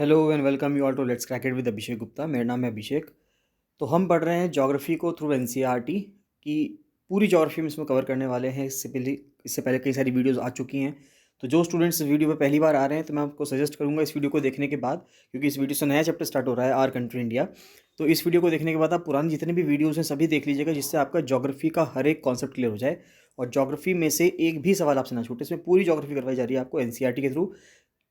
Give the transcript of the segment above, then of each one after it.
Hello and welcome you all to let's crack it with Abhishek Gupta. मेरा नाम है अभिषेक। तो हम पढ़ रहे हैं ज्योग्राफी को थ्रू एनसीईआरटी की पूरी ज्योग्राफी में इसमें कवर करने वाले हैं। इससे पहले कई सारी वीडियोस आ चुकी हैं। तो जो स्टूडेंट्स इस वीडियो पे पहली बार आ रहे हैं तो मैं आपको सजेस्ट करूंगा इस वीडियो को देखने के बाद, क्योंकि इस वीडियो से नया चैप्टर स्टार्ट हो रहा है, आर कंट्री इंडिया। तो इस वीडियो को देखने के बाद आप पुरानी जितने भी वीडियोस हैं सभी देख लीजिएगा, जिससे आपका ज्योग्राफी का हर एक कॉन्सेप्ट क्लियर हो जाए और ज्योग्राफी में से एक भी सवाल आपसे ना छूटे। इसमें पूरी ज्योग्राफी करवाई जा रही है आपको एनसीईआरटी के थ्रू।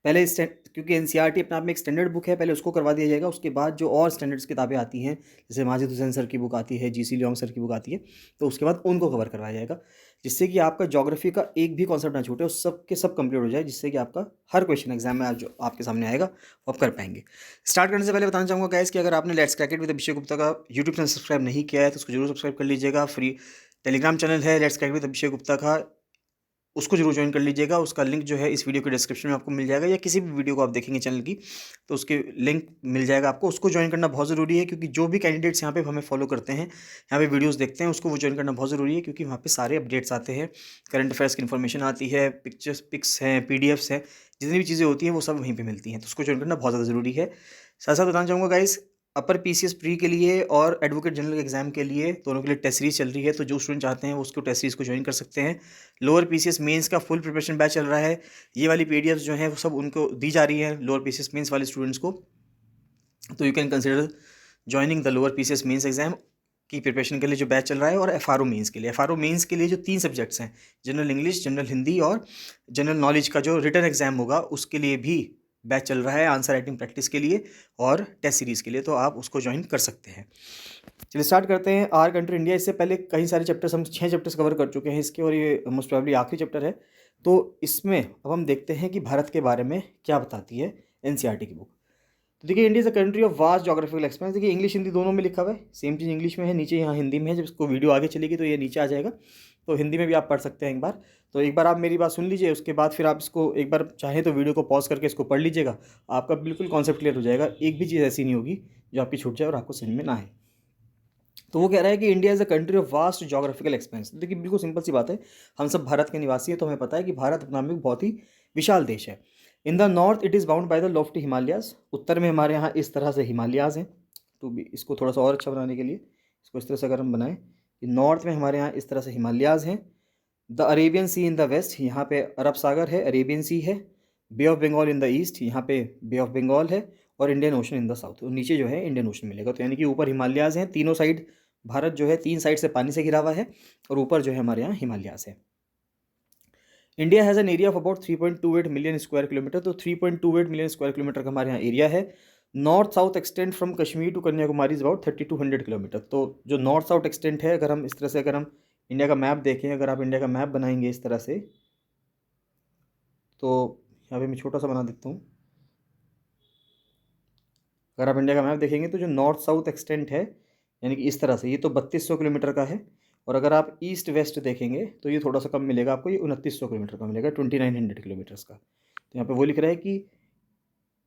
पहले क्योंकि एनसीईआरटी अपने आप में एक स्टैंडर्ड बुक है, पहले उसको करवा दिया जाएगा। उसके बाद जो और स्टैंडर्ड्स किताबें आती हैं, जैसे माजिद हुसैन सर की बुक आती है, जीसी लियोंग सर की बुक आती है, तो उसके बाद उनको कवर करवाया जाएगा, जिससे कि आपका ज्योग्राफी का एक भी कॉन्सेप्ट ना छूटे और सब के सब कंप्लीट हो जाए, जिससे कि आपका हर क्वेश्चन एग्जाम में आज जो आपके सामने आएगा वो आप कर पाएंगे। स्टार्ट करने से पहले बताना चाहूँगा गाइस कि अगर आपने let's crack it with Abhishek Gupta का यूट्यूब चैनल सब्सक्राइब नहीं किया है तो उसको जरूर सब्सक्राइब कर लीजिएगा। फ्री टेलीग्राम चैनल है let's crack with Abhishek Gupta का, उसको जरूर ज्वाइन कर लीजिएगा। उसका लिंक जो है इस वीडियो के डिस्क्रिप्शन में आपको मिल जाएगा, या किसी भी वीडियो को आप देखेंगे चैनल की तो उसके लिंक मिल जाएगा आपको। उसको ज्वाइन करना बहुत ज़रूरी है, क्योंकि जो भी कैंडिडेट्स यहाँ पे हमें फॉलो करते हैं, यहाँ पे वीडियोस देखते हैं, उसको वो ज्वाइन करना बहुत ज़रूरी है, क्योंकि वहाँ पे सारे अपडेट्स आते हैं, करंट अफेयर्स की इन्फॉर्मेशन आती है, पिक्स हैं, पीडीएफ्स हैं, जितनी भी चीज़ें होती हैं वो सब वहीं पर मिलती हैं। तो उसको ज्वाइन करना बहुत ज़्यादा ज़रूरी है। साथ साथ बताना चाहूँगा गाइस, अपर पीसीएस प्री के लिए और एडवोकेट जनरल के एग्जाम के लिए दोनों के लिए टेस्ट सीरीज चल रही है। तो जो स्टूडेंट चाहते हैं वो उसको टेस्ट सीरीज को ज्वाइन कर सकते हैं। लोअर पीसीएस मेंस का फुल प्रिपरेशन बैच चल रहा है। ये वाली पीडीएफ्स जो हैं वो सब उनको दी जा रही हैं लोअर पीसीएस मेंस वाले स्टूडेंट्स को। तो you can consider joining the lower PCS mains exam की प्रिपरेशन के लिए जो बैच चल रहा है। और एफआरओ मेंस के लिए, एफआरओ मेंस के लिए जो 3 सब्जेक्ट्स हैं, जनरल इंग्लिश, जनरल हिंदी और जनरल नॉलेज का जो रिटन एग्जाम होगा, उसके लिए भी बैच चल रहा है, आंसर राइटिंग प्रैक्टिस के लिए और टेस्ट सीरीज़ के लिए। तो आप उसको ज्वाइन कर सकते हैं। चलिए स्टार्ट करते हैं आर कंट्री इंडिया। इससे पहले कई सारे चैप्टर्स, हम 6 चैप्टर्स कवर कर चुके हैं इसके, और ये मोस्ट प्रोबेबली आखिरी चैप्टर है। तो इसमें अब हम देखते हैं कि भारत के बारे में क्या बताती है एनसीईआरटी की बुक। तो देखिए, India is a country of vast geographical expense. देखिए इंग्लिश हिंदी दोनों में लिखा हुआ है, सेम चीज़ इंग्लिश में है, नीचे यहाँ हिंदी में है। जब इसको वीडियो आगे चलेगी तो ये नीचे आ जाएगा, तो हिंदी में भी आप पढ़ सकते हैं एक बार। तो एक बार आप मेरी बात सुन लीजिए, उसके बाद फिर आप इसको एक बार चाहें तो वीडियो को पॉज करके इसको पढ़ लीजिएगा। आपका बिल्कुल कॉन्सेप्ट क्लियर हो जाएगा, एक भी चीज़ ऐसी नहीं होगी जो आपकी छूट जाए और आपको समझ में ना आए। तो वो कह रहा है कि India is a country of vast geographical expense. देखिए बिल्कुल सिंपल सी बात है, हम सब भारत के निवासी हैं, तो हमें पता है कि भारत अपना में बहुत ही विशाल देश है। In the north it is bound by the lofty Himalayas. उत्तर में हमारे यहाँ इस तरह से हिमालयाज हैं। तो भी इसको थोड़ा सा और अच्छा बनाने के लिए इसको इस तरह से अगर हम बनाएं कि नॉर्थ में हमारे यहाँ इस तरह से हिमालयाज हैं। The Arabian Sea in the west, यहाँ पे अरब सागर है, अरेबियन सी है। Bay of Bengal in the east, यहाँ पे बे ऑफ बंगाल है। और Indian Ocean in the south, तो नीचे जो है इंडियन ओशन मिलेगा। तो यानी कि ऊपर हिमालयाज हैं तीनों साइड, भारत जो है 3 साइड से पानी से घिरा हुआ है, और ऊपर जो है हमारे यहाँ हिमालयाज है। India has an area of about 3.28 million square kilometre. तो 3.28 मिलियन स्क्वायर किलोमीटर का हमारे यहाँ एरिया है। North south extend from Kashmir to Kanyakumari is about 3200 kilometre. तो जो नॉर्थ साउथ एक्सटेंड है, अगर हम इस तरह से, अगर हम इंडिया का मैप देखें, अगर आप इंडिया का मैप बनाएंगे इस तरह से, तो यहाँ पे मैं छोटा सा बना देता हूँ। अगर आप इंडिया का मैप देखेंगे तो जो नॉर्थ साउथ एक्सटेंट है, यानी कि इस तरह से, ये तो 3200 किलोमीटर का है। और अगर आप ईस्ट वेस्ट देखेंगे तो ये थोड़ा सा कम मिलेगा आपको, ये 2900 किलोमीटर का मिलेगा, 2900 किलोमीटर्स का। तो यहाँ पे वो लिख रहा है कि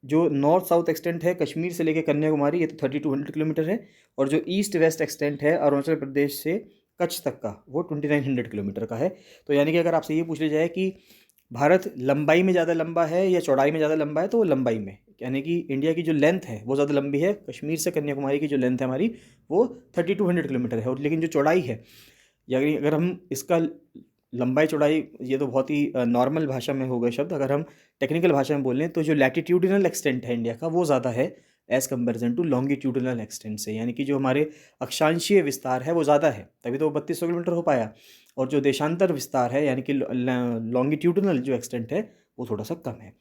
जो नॉर्थ साउथ एक्सटेंट है कश्मीर से लेकर कन्याकुमारी, ये तो 3200 किलोमीटर है। और जो ईस्ट वेस्ट एक्सटेंट है अरुणाचल प्रदेश से कच्छ तक का, वो 2900 किलोमीटर का है। तो यानी कि अगर आपसे ये पूछ लिया जाए कि भारत लंबाई में ज़्यादा लंबा है या चौड़ाई में ज़्यादा लंबा है, तो वो लंबाई में, यानी कि इंडिया की जो लेंथ है वो ज़्यादा लंबी है। कश्मीर से कन्याकुमारी की जो लेंथ है हमारी, वो 3200 किलोमीटर है। और लेकिन जो चौड़ाई है, यानी अगर हम इसका लंबाई चौड़ाई, ये तो बहुत ही नॉर्मल भाषा में हो गए शब्द, अगर हम टेक्निकल भाषा में बोलें तो जो लैटिट्यूडिनल एक्सटेंट है इंडिया का, वो ज़्यादा है as comparison to longitudinal extent से। यानी कि जो हमारे अक्षांशीय विस्तार है वो ज़्यादा है, तभी तो वो 3200 किलोमीटर हो पाया। और जो देशांतर विस्तार है, यानी कि लॉन्गिट्यूडिनल जो एक्सटेंट है, वो थोड़ा सा कम है।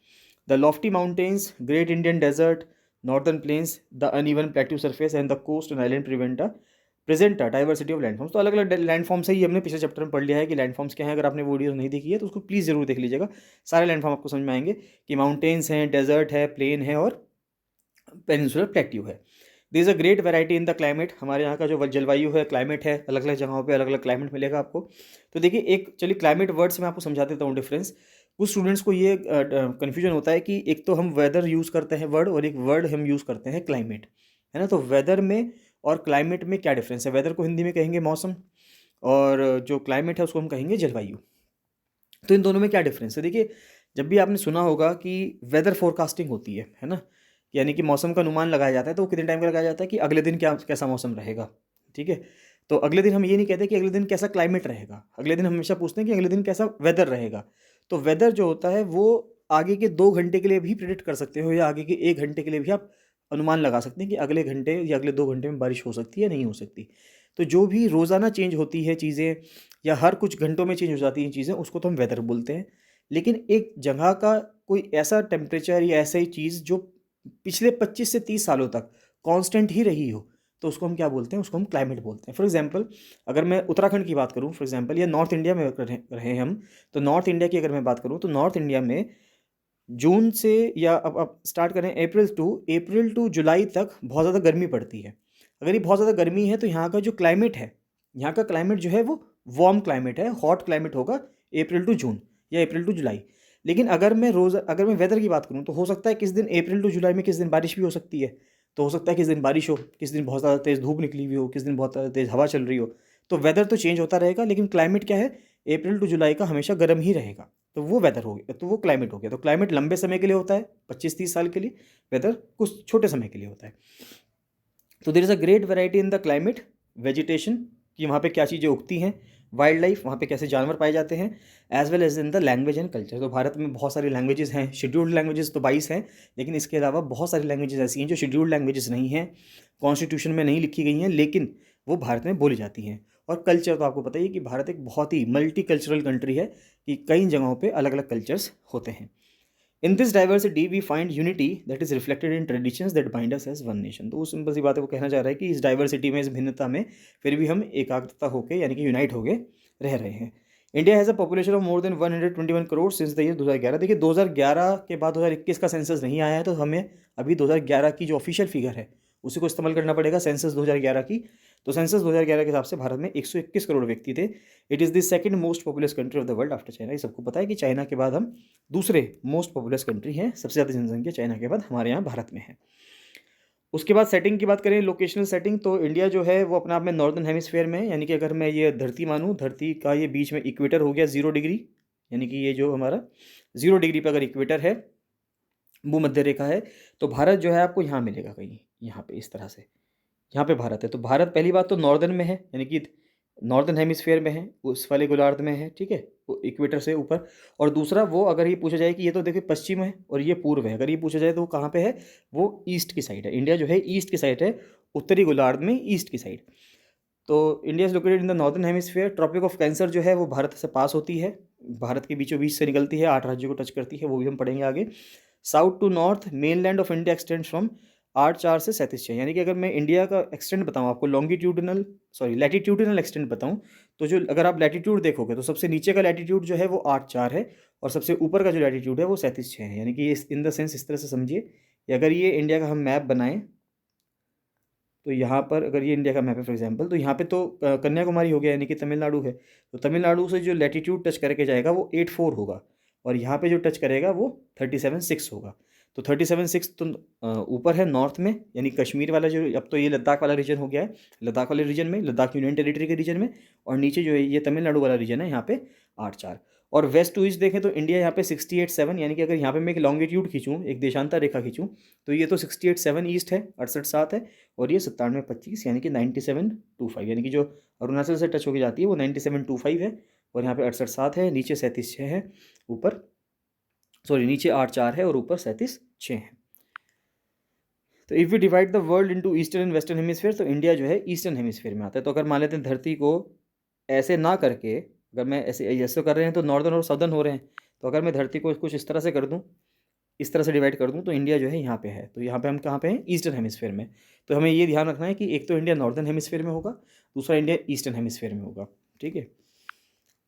The lofty mountains, great Indian desert, northern plains, the uneven plateau surface and the coast and island present diversity of landforms. तो अलग अलग लैंडफॉर्म्स है, ये हमने पिछले चैप्टर में पढ़ लिया है कि लैंडफॉर्म्स क्या है। अगर आपने वीडियो नहीं देखी है तो उसको प्लीज़ जरूर देख लीजिएगा, सारे लैंडफॉर्म आपको समझ में आएंगे कि माउंटेन्स हैं, डेजर्ट है, प्लेन है और पेनिनसुलर प्लेट्यू है। There is a great variety in the climate. हमारे यहाँ का जो जलवायु है, क्लाइमेट है, अलग अलग जगहों पे अलग अलग क्लाइमेट मिलेगा आपको। तो देखिए, एक चलिए क्लाइमेट वर्ड्स में आपको समझा देता हूँ डिफरेंस। कुछ स्टूडेंट्स को ये कन्फ्यूजन होता है कि एक तो हम वेदर यूज़ करते हैं वर्ड, और एक वर्ड हम यूज़ करते हैं क्लाइमेट, है ना। तो वेदर में और क्लाइमेट में क्या डिफरेंस है? वेदर को हिंदी में कहेंगे मौसम, और जो क्लाइमेट है उसको हम कहेंगे जलवायु। तो इन दोनों में क्या डिफरेंस है? देखिए, जब भी आपने सुना होगा कि वेदर फोरकास्टिंग होती है ना, यानी कि मौसम का अनुमान लगाया जाता है, तो वो कितने टाइम का लगाया जाता है कि अगले दिन क्या कैसा मौसम रहेगा, ठीक है। तो अगले दिन हम ये नहीं कहते कि अगले दिन कैसा क्लाइमेट रहेगा, अगले दिन हम हमेशा पूछते हैं कि अगले दिन कैसा वेदर रहेगा। तो वेदर जो होता है वो आगे के 2 घंटे के लिए भी प्रिडिक्ट कर सकते हो, या आगे के 1 घंटे के लिए भी आप अनुमान लगा सकते हैं कि अगले घंटे या अगले 2 घंटे में बारिश हो सकती है या नहीं हो सकती। तो जो भी रोज़ाना चेंज होती है चीज़ें, या हर कुछ घंटों में चेंज हो जाती हैं चीज़ें, उसको तो हम वेदर बोलते हैं। लेकिन एक जगह का कोई ऐसा टेम्परेचर या ऐसा ही चीज़ जो पिछले 25 से 30 सालों तक कांस्टेंट ही रही हो, तो उसको हम क्या बोलते हैं, उसको हम क्लाइमेट बोलते हैं। फॉर एग्जांपल, अगर मैं उत्तराखंड की बात करूं फॉर एग्जांपल, या नॉर्थ इंडिया में रहे हम, तो नॉर्थ इंडिया की अगर मैं बात करूं, तो नॉर्थ इंडिया में जून से, या अब स्टार्ट करें अप्रैल टू जुलाई तक बहुत ज़्यादा गर्मी पड़ती है। अगर ये बहुत ज़्यादा गर्मी है तो यहाँ का जो क्लाइमेट है, यहाँ का क्लाइमेट जो है वो वार्म क्लाइमेट है, हॉट क्लाइमेट होगा अप्रैल टू जून या अप्रैल टू जुलाई। लेकिन अगर मैं वेदर की बात करूँ, तो हो सकता है किस दिन अप्रैल टू जुलाई में किस दिन बारिश भी हो सकती है। तो हो सकता है किस दिन बारिश हो, किस दिन बहुत ज़्यादा तेज़ धूप निकली हुई हो, किस दिन बहुत ज़्यादा तेज़ हवा चल रही हो। तो वेदर तो चेंज होता रहेगा, लेकिन क्लाइमेट क्या है, अप्रैल टू जुलाई का हमेशा गर्म ही रहेगा। तो वो वेदर हो गया, तो वो क्लाइमेट हो गया। तो क्लाइमेट लंबे समय के लिए होता है, 25-30 साल के लिए। वेदर कुछ छोटे समय के लिए होता है। तो there is a great variety in the climate, vegetation, कि वहाँ पे क्या चीज़ें उगती हैं, वाइल्ड लाइफ, वहाँ पे कैसे जानवर पाए जाते हैं, as well as in the language and culture. तो भारत में बहुत सारी लैंग्वेजेस हैं, शेड्यूल्ड लैंग्वेजेस तो 22 हैं, लेकिन इसके अलावा बहुत सारी लैंग्वेजेस ऐसी हैं जो शेड्यूल्ड लैंग्वेजेस नहीं हैं, कॉन्स्टिट्यूशन में नहीं लिखी गई हैं, लेकिन वो भारत में बोली जाती हैं। और कल्चर तो आपको पता ही है कि भारत एक बहुत ही मल्टी कल्चरल कंट्री है, कि कई जगहों पे अलग अलग कल्चर्स होते हैं। In this diversity we find unity that is reflected in traditions that bind us as one nation. तो वो सिंपल सी बात है, वो कहना चाह रहा है कि इस डाइवर्सिटी में, इस भिन्नता में, फिर भी हम एकाग्रता होकर, यानी कि यूनाइट होके रह रहे हैं। India has a population of more than 121 crore since the year 2011। देखिए 2011 के बाद 2021 का सेंसस नहीं आया है, तो हमें अभी 2011 की जो ऑफिशियल फिगर है उसी को इस्तेमाल करना पड़ेगा, सेंसस 2011 की। तो सेंसस 2011 के हिसाब से भारत में 121 करोड़ व्यक्ति थे। It is the second most populous country of the world after China. ये सबको पता है कि चाइना के बाद हम दूसरे मोस्ट पॉपुलस कंट्री हैं, सबसे ज़्यादा जनसंख्या चाइना के बाद हमारे यहाँ भारत में है। उसके बाद सेटिंग की बात करें, लोकेशनल सेटिंग, तो इंडिया जो है वो अपने आप में नॉर्दर्न हेमिस्फेयर में है। यानी कि अगर मैं ये धरती मानूँ, धरती का ये बीच में इक्वेटर हो गया 0 डिग्री, यानी कि ये जो हमारा 0 डिग्री पर अगर इक्वेटर है, भूमध्य रेखा है, तो भारत जो है आपको यहाँ मिलेगा कहीं, यहाँ पे इस तरह से, यहाँ पे भारत है। तो भारत पहली बात तो नॉर्दर्न में है, यानी कि नॉर्दर्न हेमिस्फेयर में है, उस वाले गोलार्ध में है, ठीक है, वो इक्वेटर से ऊपर। और दूसरा, वो अगर ये पूछा जाए कि ये तो देखिए पश्चिम है और ये पूर्व है, अगर ये पूछा जाए तो वो कहाँ पे है, वो ईस्ट की साइड है। इंडिया जो है ईस्ट की साइड है, उत्तरी गोलार्ध में ईस्ट की साइड। तो India is located in the northern hemisphere. Tropic of Cancer जो है वो भारत से पास होती है, भारत के बीचों बीच से निकलती है, 8 राज्यों को टच करती है, वो भी हम पढ़ेंगे आगे। South to north mainland of India extend from 8-4 से 37-6। यानी कि अगर मैं इंडिया का एक्सटेंड बताऊँ आपको, लैटिट्यूडिनल एक्सटेंड बताऊँ, तो जो अगर आप लैटिट्यूड देखोगे तो सबसे नीचे का लैटिट्यूड जो है वो 8-4 है, और सबसे ऊपर का जो लैटिट्यूड है वो 37-6 है। यानी कि ये इन द सेंस इस तरह से समझिए कि अगर ये इंडिया का हम मैप बनाएं, तो यहाँ पर अगर ये इंडिया का मैप है फॉर एग्जांपल, तो यहाँ पे तो कन्याकुमारी हो गया, यानी कि तमिलनाडु है। तो तमिलनाडु से जो लैटिट्यूड टच करके जाएगा वो 84 होगा, और यहाँ पे जो टच करेगा वो 37-6 होगा। तो 37-6 तो ऊपर है नॉर्थ में, यानी कश्मीर वाला जो, अब तो ये लद्दाख वाला रीजन हो गया है, लद्दाख वाले रीजन में, लद्दाख यूनियन टेरिटरी के रीजन में, और नीचे जो है ये तमिलनाडु वाला रीजन है, यहाँ पे 8-4। और वेस्ट टू ईस्ट देखें तो इंडिया यहाँ पे 68-7, यानी कि अगर यहाँ पे मैं एक लॉन्गिट्यूड खींचूँ, एक देशांतर रेखा खींचूँ, तो ये तो 68-7 ईस्ट है, 68-7 है, और ये 97-25, यानी कि 97-25, यानी कि जो अरुणाचल से टच होकर जाती है वो 97-25 है, और यहाँ पे 68-7 है, नीचे 37-6 है, ऊपर नीचे 8-4 है और ऊपर 37-6 है। तो if we divide the world into eastern and western hemisphere, तो इंडिया जो है ईस्टर्न हेमिस्फीयर में आता है। तो अगर मान लेते हैं धरती को ऐसे ना करके, अगर मैं ऐसे कर रहे हैं तो नॉर्दर्न और साउदर्न हो रहे हैं, तो अगर मैं धरती को कुछ इस तरह से कर दूं, इस तरह से डिवाइड कर दूं, तो इंडिया जो है यहाँ पे है। तो यहाँ पे हम कहाँ पे हैं, ईस्टर्न हेमिस्फीयर में। तो हमें ये ध्यान रखना है कि एक तो इंडिया नॉर्दर्न हेमिस्फीयर में होगा, दूसरा इंडिया ईस्टर्न हेमिस्फीयर में होगा, ठीक है।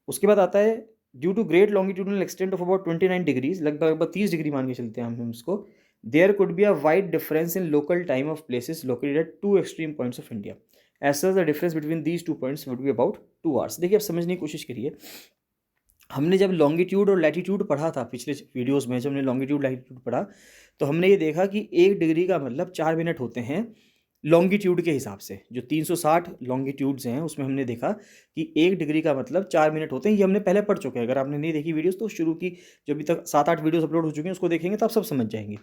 उसके बाद आता है due to great longitudinal extent of about 29 degrees, लगभग 30 डिग्री मान के चलते हैं हम इसको, there could be a wide difference in local time of places located at 2 extreme points of India. As such the difference between these 2 points would be about 2 hours. देखिए, अब समझने की कोशिश करिए, हमने जब लॉन्गिट्यूड और लैटिट्यूड पढ़ा था पिछले वीडियोस में, जब हमने लॉन्गिट्यूड लैटिट्यूड पढ़ा, तो हमने ये देखा कि 1 डिग्री का मतलब 4 मिनट होते हैं, लॉन्गिट्यूड के हिसाब से। जो 360 लॉन्गिट्यूड्स हैं उसमें हमने देखा कि 1 डिग्री का मतलब 4 मिनट होते हैं। ये हमने पहले पढ़ चुके हैं। अगर आपने नहीं देखी वीडियोस तो शुरू की जो अभी तक 7-8 वीडियोस अपलोड हो चुकी हैं उसको देखेंगे तो आप सब समझ जाएंगे।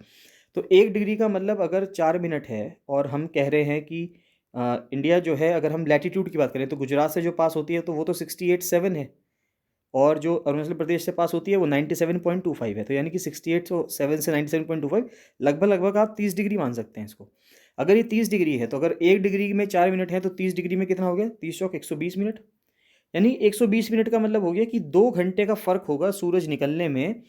तो 1 डिग्री का मतलब अगर 4 मिनट है और हम कह रहे हैं कि इंडिया जो है, अगर हम लैटीट्यूड की बात करें तो गुजरात से जो पास होती है तो वो तो 68.7 है, और जो अरुणाचल प्रदेश से पास होती है वो 97.25 है। तो यानी कि 68.7 से 97.25 लगभग लगभग आप 30 डिग्री मान सकते हैं इसको। अगर ये 30 डिग्री है तो अगर 1 डिग्री में 4 मिनट है तो 30 डिग्री में कितना हो गया, 30 चौक 120 मिनट। यानी 120 मिनट का मतलब हो गया कि 2 घंटे का फ़र्क होगा सूरज निकलने में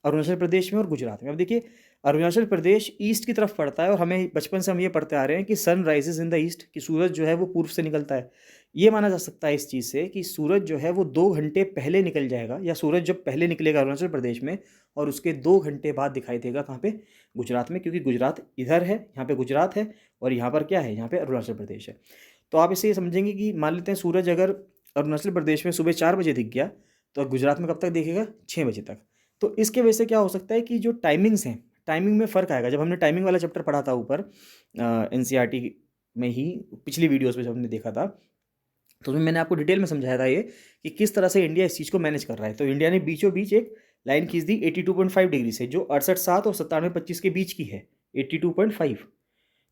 अरुणाचल प्रदेश में और गुजरात में। अब देखिए, अरुणाचल प्रदेश ईस्ट की तरफ पड़ता है और हमें बचपन से हम ये पढ़ते आ रहे हैं कि sun rises in the east, कि सूरज जो है वो पूर्व से निकलता है। ये माना जा सकता है इस चीज़ से कि सूरज जो है वो 2 घंटे पहले निकल जाएगा, या सूरज जब पहले निकलेगा अरुणाचल प्रदेश में और उसके 2 घंटे बाद दिखाई देगा कहाँ पे, गुजरात में, क्योंकि गुजरात इधर है, यहाँ पे गुजरात है और यहाँ पर क्या है, यहाँ पे अरुणाचल प्रदेश है। तो आप इसे समझेंगे कि मान लेते हैं सूरज अगर अरुणाचल प्रदेश में सुबह 4 बजे दिख गया तो गुजरात में कब तक दिखेगा, 6 बजे तक। तो इसके वजह से क्या हो सकता है कि जो टाइमिंग्स हैं, टाइमिंग में फ़र्क आएगा। जब हमने टाइमिंग वाला चैप्टर पढ़ा था ऊपर एनसीईआरटी में ही, पिछली वीडियोस में जब हमने देखा था, तो उसमें मैंने आपको डिटेल में समझाया था ये कि किस तरह से इंडिया इस चीज़ को मैनेज कर रहा है। तो इंडिया ने बीचों बीच एक लाइन खींच दी 82.5 डिग्री से, जो 68.7 और 97.25 के बीच की है, 82.5।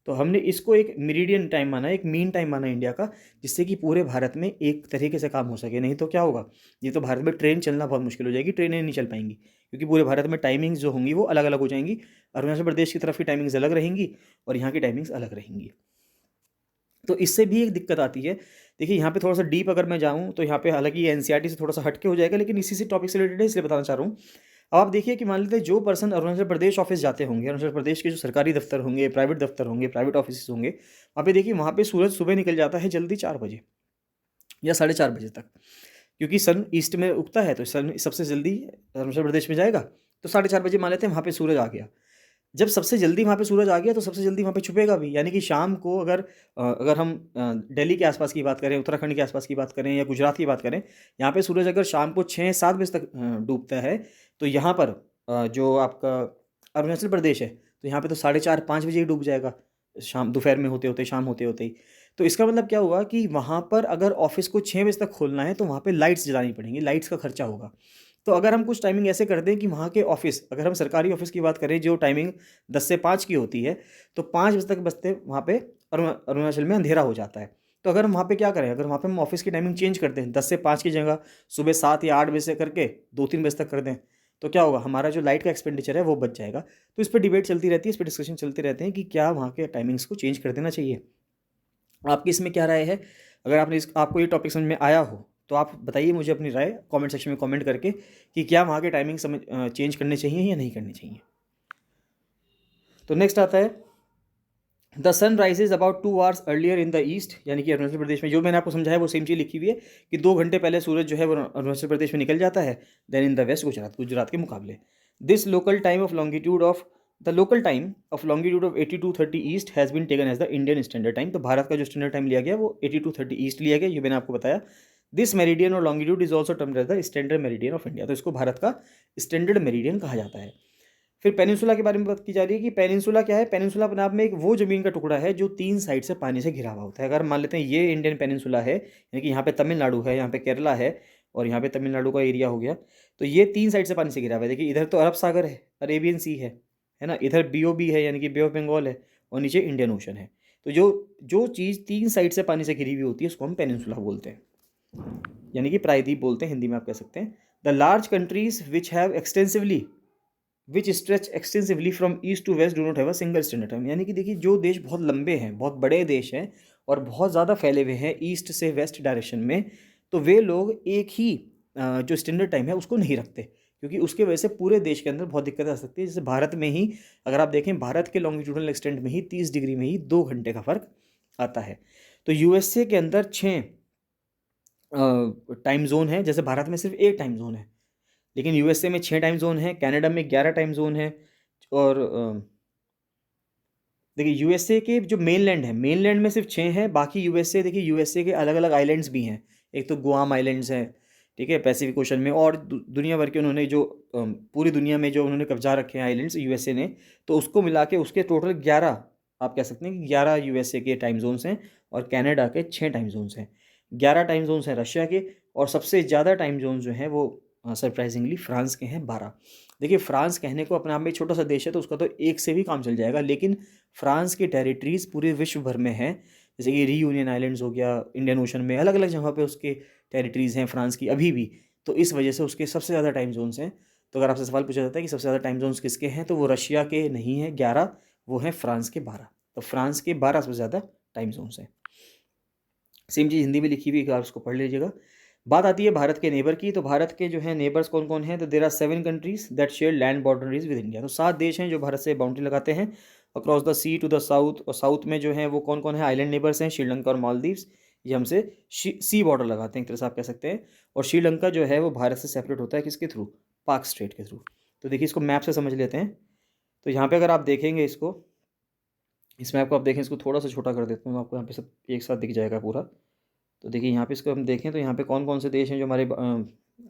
तो हमने इसको एक मेरिडियन टाइम माना, एक मीन टाइम माना इंडिया का, जिससे कि पूरे भारत में एक तरीके से काम हो सके। नहीं तो क्या होगा, ये तो भारत में ट्रेन चलना बहुत मुश्किल हो जाएगी, ट्रेनें नहीं चल पाएंगी, क्योंकि पूरे भारत में टाइमिंग्स जो होंगी वो अलग अलग हो जाएंगी। अरुणाचल प्रदेश की तरफ की टाइमिंग्स अलग रहेंगी और यहाँ की टाइमिंग्स अलग रहेंगी। तो इससे भी एक दिक्कत आती है। देखिए यहाँ पे थोड़ा सा डीप अगर मैं जाऊँ तो यहाँ पे हालांकि ये एनसीईआरटी से थोड़ा सा हटके हो जाएगा, लेकिन इसी से टॉपिक से रिलेटेड है इसलिए बताना चाह रहा हूँ। अब आप देखिए कि मान लेते हैं जो पर्सन अरुणाचल प्रदेश ऑफिस जाते होंगे, अरुणाचल प्रदेश के जो सरकारी दफ्तर होंगे, प्राइवेट दफ्तर होंगे, प्राइवेट ऑफिस होंगे, वहाँ पे देखिए वहाँ पे सूरज सुबह निकल जाता है जल्दी 4 बजे या 4:30 बजे तक, क्योंकि सन ईस्ट में उगता है तो सन सबसे जल्दी अरुणाचल प्रदेश में जाएगा। तो 4:30 बजे मान लेते हैं वहाँ पे सूरज आ गया। जब सबसे जल्दी वहाँ पे सूरज आ गया तो सबसे जल्दी वहाँ पे छुपेगा भी, यानी कि शाम को अगर हम दिल्ली के आसपास की बात करें, उत्तराखंड के आसपास की बात करें या गुजरात की बात करें, यहाँ पे सूरज अगर शाम को 6-7 बजे तक डूबता है, तो यहाँ पर जो आपका अरुणाचल प्रदेश है तो यहाँ पे तो 4:30-5 बजे ही डूब जाएगा, शाम दोपहर में होते होते, शाम होते होते ही। तो इसका मतलब क्या हुआ कि वहाँ पर अगर ऑफिस को 6 बजे तक खोलना है तो वहाँ पे लाइट्स जलानी पड़ेंगी, लाइट्स का खर्चा होगा। तो अगर हम कुछ टाइमिंग ऐसे कर दें कि वहाँ के ऑफिस, अगर हम सरकारी ऑफिस की बात करें जो टाइमिंग 10 से 5 की होती है, तो 5 बजे तक बजते वहाँ पे अरुणाचल में अंधेरा हो जाता है। तो अगर हम वहाँ पे क्या करें, अगर वहाँ पे हम ऑफिस की टाइमिंग चेंज कर दें, 10 से 5 की जगह सुबह 7 या 8 बजे से करके 2-3 बजे तक कर दें, तो क्या होगा, हमारा जो लाइट का एक्सपेंडिचर है वो बच जाएगा। तो इस पर डिबेट चलती रहती है, इस पर डिस्कशन चलते रहते हैं कि क्या वहाँ के टाइमिंग्स को चेंज कर देना चाहिए। आपकी इसमें क्या राय है? अगर आपको ये टॉपिक समझ में आया हो तो आप बताइए मुझे अपनी राय कमेंट सेक्शन में कमेंट करके कि क्या वहाँ के टाइमिंग चेंज करने चाहिए या नहीं करने चाहिए। तो नेक्स्ट आता है the sun rises about 2 hours earlier in the east, यानी कि अरुणाचल प्रदेश में जो मैंने आपको समझाया वो सेम चीज़ लिखी हुई है कि 2 घंटे पहले सूरज जो है वो अरुणाचल प्रदेश में निकल जाता है then in the west, Gujarat के मुकाबले। This local time of longitude of the local time of longitude of 8230 east has been taken as the Indian standard time. तो भारत का जो स्टैंडर्ड टाइम लिया गया वो 8230 ईस्ट लिया गया, ये मैंने आपको बताया। दिस मेरिडियन और longitude is also termed as the standard meridian of India. तो इसको भारत का स्टैंडर्ड मेरिडियन कहा जाता है। फिर पेनिनसुला के बारे में बात की जा रही है कि पेनिनसुला क्या है। पेनिनसुला अपने आप में एक वो ज़मीन का टुकड़ा है जो 3 साइड से पानी से घिरा हुआ होता है। अगर मान लेते हैं ये इंडियन पेनिनसुला है, यानी कि यहाँ पे तमिलनाडु है, यहाँ पे केरला है और यहाँ पे तमिलनाडु का एरिया हो गया, तो ये 3 साइड से पानी से घिरा हुआ है। देखिए इधर तो अरब सागर है, अरेबियन सी है ना, इधर BOB है यानी कि बे ऑफ बंगाल है, और नीचे इंडियन ओशन है। तो जो जो चीज़ 3 साइड से पानी से घिरी हुई होती है उसको हम पेनिनसुला बोलते हैं, यानी कि प्रायद्वीप बोलते हैं, हिंदी में आप कह सकते हैं। The large countries which stretch extensively from east to west do not have a single standard time. यानी कि देखिए जो देश बहुत लंबे हैं, बहुत बड़े देश हैं और बहुत ज़्यादा फैले हुए हैं ईस्ट से वेस्ट डायरेक्शन में, तो वे लोग एक ही जो स्टैंडर्ड टाइम है उसको नहीं रखते, क्योंकि उसके वजह से पूरे देश के अंदर बहुत दिक्कत आ सकती है। जैसे भारत में ही अगर आप देखें, भारत के लॉन्गिट्यूडनल एक्सटेंट में ही 30 डिग्री में ही 2 घंटे का फ़र्क आता है। तो USA के अंदर 6 टाइम जोन है, जैसे भारत में सिर्फ 1 टाइम जोन है, लेकिन USA में 6 टाइम जोन है, कनाडा में 11 टाइम जोन है। और देखिए USA के जो मेनलैंड है, मेनलैंड में सिर्फ 6 है, बाकी USA देखिए USA के अलग अलग आइलैंड्स भी हैं। एक तो गुआम आइलैंड्स हैं, ठीक है, पैसिफिक ओशन में, और दुनिया भर के उन्होंने जो पूरी दुनिया में जो उन्होंने कब्जा रखे हैं आइलैंड्स USA ने, तो उसको मिला के उसके टोटल 11 आप कह सकते हैं कि 11 यूएसए के टाइम जोन्स हैं और कनाडा के 6 टाइम जोन्स हैं। 11 टाइम जोन्स हैं रशिया के, और सबसे ज़्यादा टाइम जोन जो हैं वो सरप्राइजिंगली फ्रांस के हैं 12। देखिए, फ्रांस कहने को अपने आप में एक छोटा सा देश है, तो उसका तो एक से भी काम चल जाएगा, लेकिन फ्रांस की टेरिटरीज पूरे विश्व भर में हैं। जैसे कि रीयूनियन आइलैंड्स हो गया, इंडियन ओशन में अलग अलग जगह पे उसके टेरिटरीज हैं फ्रांस की अभी भी। तो इस वजह से उसके सबसे ज़्यादा टाइम जोन्स हैं। तो अगर आपसे सवाल पूछा जाता है कि सबसे ज़्यादा टाइम जोन्स किसके हैं, तो वो रशिया के नहीं हैं 11, वो हैं फ्रांस के 12। तो फ्रांस के 12 सबसे ज़्यादा टाइम जोन्स हैं। सेम चीज़ हिंदी में लिखी हुई है, आप उसको पढ़ लीजिएगा। बात आती है भारत के नेबर की, तो भारत के जो है नेबर्स कौन कौन हैं, तो there are 7 countries that share land boundaries with India. तो 7 देश हैं जो भारत से बाउंड्री लगाते हैं across the sea to the south. और साउथ में जो है वो कौन कौन है, आइलैंड नेबर्स हैं श्रीलंका और मालदीव्स। ये हमसे सी बॉर्डर लगाते हैं एक तरह से आप कह सकते हैं। और श्रीलंका जो है वो भारत से सेपरेट होता है किसके थ्रू, पाक स्ट्रेट के थ्रू। तो देखिए इसको मैप से समझ लेते हैं। तो यहाँ पे अगर आप देखेंगे इसको, इस मैप को आप देखें, इसको थोड़ा सा छोटा कर देता हूँ, आपको यहाँ पे सब एक साथ दिख जाएगा पूरा। तो देखिए यहाँ पे इसको हम देखें तो यहाँ पे कौन कौन से देश हैं जो हमारे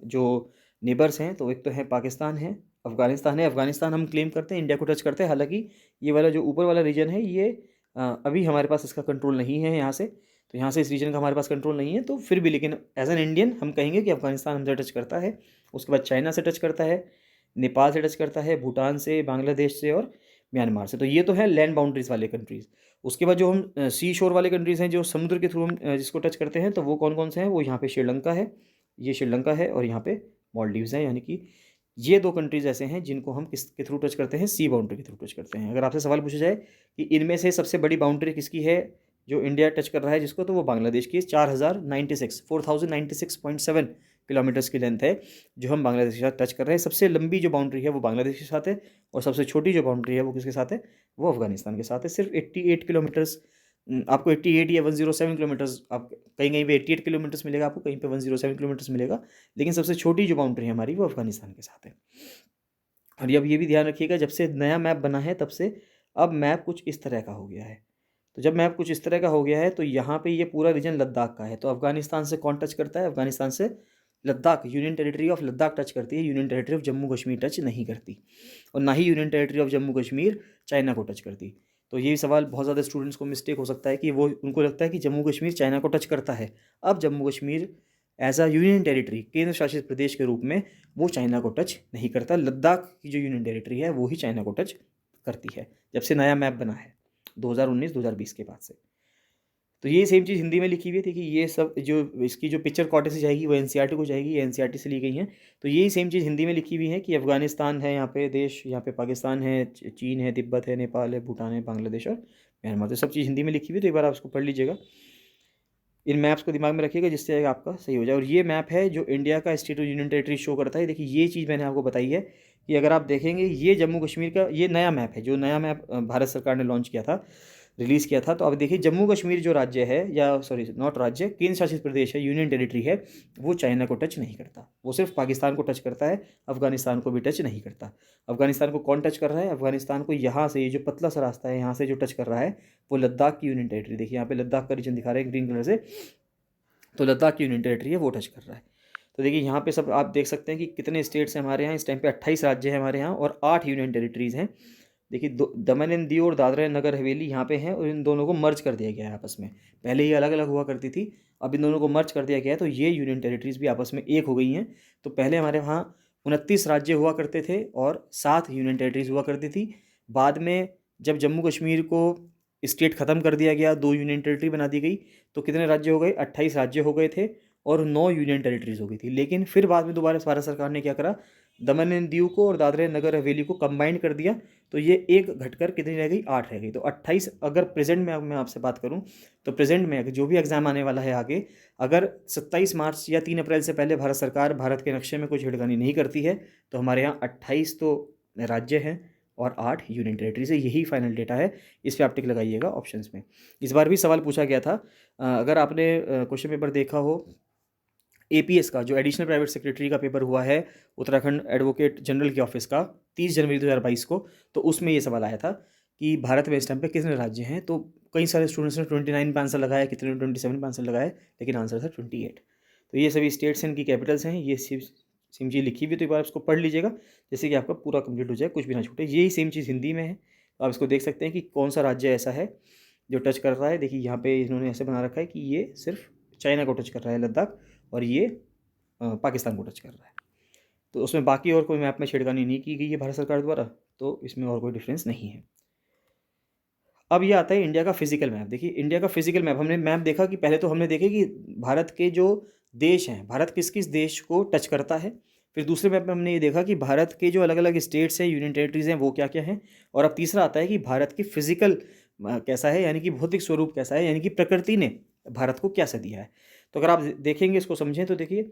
जो नेबर्स हैं। तो एक तो है पाकिस्तान है, अफ़गानिस्तान है। अफ़गानिस्तान हम क्लेम करते हैं इंडिया को टच करते हैं, हालांकि ये वाला जो ऊपर वाला रीजन है ये अभी हमारे पास इसका कंट्रोल नहीं है यहाँ से। तो यहाँ से इस रीजन का हमारे पास कंट्रोल नहीं है, तो फिर भी लेकिन एज एन इंडियन हम कहेंगे कि अफ़गानिस्तान हमसे टच करता है। उसके बाद चाइना से टच करता है, नेपाल से टच करता है, भूटान से, बांग्लादेश से और म्यांमार से। तो ये तो है लैंड बाउंड्रीज वाले कंट्रीज़। उसके बाद जो हम सी शोर वाले कंट्रीज़ हैं, जो समुद्र के थ्रू हम जिसको टच करते हैं, तो वो कौन कौन से हैं, वो यहाँ पे श्रीलंका है, ये श्रीलंका है, और यहाँ पे मालदीव्स हैं। यानी कि ये 2 कंट्रीज़ ऐसे हैं जिनको हम किसके थ्रू टच करते हैं, सी बाउंड्री के थ्रू टच करते हैं। अगर आपसे सवाल पूछा जाए कि इनमें से सबसे बड़ी बाउंड्री किसकी है जो इंडिया टच कर रहा है जिसको, तो वो बांग्लादेश की 4096 किलोमीटर्स की लेंथ है जो हम बांग्लादेश के साथ टच कर रहे हैं। सबसे लंबी जो बाउंड्री है वो बांग्लादेश के साथ है, और सबसे छोटी जो बाउंड्री है वो किसके साथ है, वो अफगानिस्तान के साथ है। सिर्फ 88 किलोमीटर्स, आपको 88 या 107 किलोमीटर्स, आप कहीं कहीं पे 88 किलोमीटर्स मिलेगा आपको, कहीं पे 107 किलोमीटर्स मिलेगा। लेकिन सबसे छोटी जो बाउंड्री है हमारी वो अफगानिस्तान के साथ है। और अब ये भी ध्यान रखिएगा, जब से नया मैप बना है तब से अब मैप कुछ इस तरह का हो गया है। तो जब मैप कुछ इस तरह का हो गया है तो यहाँ पे ये पूरा रीजन लद्दाख का है। तो अफगानिस्तान से कौन टच करता है, अफगानिस्तान से Ladakh, union territory of Ladakh touch करती है, union territory of Jammu Kashmir touch नहीं करती। और ना ही union territory of Jammu Kashmir China को टच करती। तो ये सवाल बहुत ज़्यादा स्टूडेंट्स को मिस्टेक हो सकता है कि वो उनको लगता है कि जम्मू कश्मीर चाइना को टच करता है। अब Jammu Kashmir as a union territory, केंद्र शासित प्रदेश के रूप में, वो चाइना को टच नहीं करता। लद्दाख की जो यूनियन टेरिटरी है वो ही चाइना को टच करती है, जब से नया मैप बना है 2019-2020 के बाद से। तो ये सेम चीज़ हिंदी में लिखी हुई थी कि ये सब जो इसकी जो पिक्चर कॉटे से जाएगी वो एनसीईआरटी को जाएगी, ये एनसीईआरटी से ली गई हैं। तो यही सेम चीज़ हिंदी में लिखी हुई है कि अफगानिस्तान है यहाँ पे देश, यहाँ पे पाकिस्तान है, चीन है, तिब्बत है, नेपाल है, भूटान है, बांग्लादेश और म्यांमार। तो सब चीज़ हिंदी में लिखी हुई, तो एक बार आप उसको पढ़ लीजिएगा। इन मैप्स को दिमाग में रखिएगा जिससे आपका सही हो जाए। और ये मैप है जो इंडिया का state of union territory show करता है। देखिए ये चीज़ मैंने आपको बताई है कि अगर आप देखेंगे ये जम्मू कश्मीर का ये नया मैप है, जो नया मैप भारत सरकार ने लॉन्च किया था, रिलीज़ किया था। तो अब देखिए जम्मू कश्मीर जो राज्य है, या सॉरी नॉट राज्य, केंद्र शासित प्रदेश है, यूनियन टेरिटरी है, वो चाइना को टच नहीं करता। वो सिर्फ पाकिस्तान को टच करता है, अफगानिस्तान को भी टच नहीं करता। अफगानिस्तान को कौन टच कर रहा है, अफगानिस्तान को यहाँ से, ये जो पतला सा रास्ता है यहाँ से जो टच कर रहा है वो लद्दाख की यूनियन टेरिटरी, देखिए यहाँ पे लद्दाख का रीजन दिखा रहे हैं ग्रीन कलर से, तो लद्दाख की यूनियन टेरिटरी है वो टच कर रहा है। तो देखिए यहाँ पे सब आप देख सकते हैं कि कितने स्टेट्स हैं हमारे यहाँ। इस टाइम पे 28 राज्य हैं हमारे यहाँ और 8 यूनियन टेरिटरीज़ हैं। देखिए दमन एंड दीव और दादरा एंड नगर हवेली यहाँ पे हैं, और इन दोनों को मर्ज कर दिया गया है आपस में। पहले ये अलग अलग हुआ करती थी, अब इन दोनों को मर्ज कर दिया गया है, तो ये यूनियन टेरिटरीज़ भी आपस में एक हो गई हैं। तो पहले हमारे वहाँ 29 राज्य हुआ करते थे और 7 यूनियन टेरिटरीज़ हुआ करती थी। बाद में जब जम्मू कश्मीर को स्टेट ख़त्म कर दिया गया, 2 यूनियन टेरिटरी बना दी गई, तो कितने राज्य हो गए, 28 राज्य हो गए थे और 9 यूनियन टेरिटरीज़ हो गई थी। लेकिन फिर बाद में दोबारा भारत सरकार ने क्या करा, दमन एंड दीव को और दादरा एंड नगर हवेली को कंबाइन कर दिया, तो ये एक घटकर कितनी रह गई, 8 रह गई। तो 28, अगर प्रेजेंट में मैं आपसे बात करूं तो प्रेजेंट में जो भी एग्जाम आने वाला है आगे, अगर 27 मार्च या 3 अप्रैल से पहले भारत सरकार भारत के नक्शे में कुछ छिड़कानी नहीं करती है, तो हमारे यहाँ 28 तो राज्य हैं और 8 यूनियन टेरिटरीज है। यही फाइनल डेटा है, इस पर आप टिक लगाइएगा ऑप्शंस में। इस बार भी सवाल पूछा गया था, अगर आपने क्वेश्चन पेपर देखा हो एपीएस का, जो एडिशनल प्राइवेट सेक्रेटरी का पेपर हुआ है उत्तराखंड एडवोकेट जनरल के ऑफिस का 30 जनवरी 2022 को, तो उसमें ये सवाल आया था कि भारत में इस टाइम पे कितने राज्य हैं। तो कई सारे स्टूडेंट्स ने 29 पे आंसर लगाया, कितने ने 27 पे आंसर लगाया, लेकिन आंसर था 28। तो ये सभी स्टेट्स हैं, इनकी कैपिटल्स हैं, ये सेम चीज़ लिखी हुई, तो एक बार उसको पढ़ लीजिएगा जिससे कि आपका पूरा कंप्लीट हो जाए, कुछ भी ना छूटे। यही सेम चीज़ हिंदी में है, तो आप इसको देख सकते हैं कि कौन सा राज्य ऐसा है जो टच कर रहा है। देखिए यहाँ पे इन्होंने ऐसे बना रखा है कि ये सिर्फ चाइना को टच कर रहा है लद्दाख, और ये पाकिस्तान को टच कर रहा है। तो उसमें बाकी और कोई मैप में छेड़खानी नहीं की गई है भारत सरकार द्वारा, तो इसमें और कोई डिफरेंस नहीं है। अब ये आता है इंडिया का फिजिकल मैप। देखिए इंडिया का फिजिकल मैप, हमने मैप देखा कि पहले तो हमने देखे कि भारत के जो देश हैं, भारत किस किस देश को टच करता है। फिर दूसरे मैप में हमने ये देखा कि भारत के जो अलग अलग स्टेट्स हैं, यूनियन टेरिटरीज हैं, वो क्या क्या हैं। और अब तीसरा आता है कि भारत की फिजिकल कैसा है, यानी कि भौतिक स्वरूप कैसा है, यानी कि प्रकृति ने भारत को क्या सा दिया है। तो अगर आप देखेंगे, इसको समझें, तो देखिए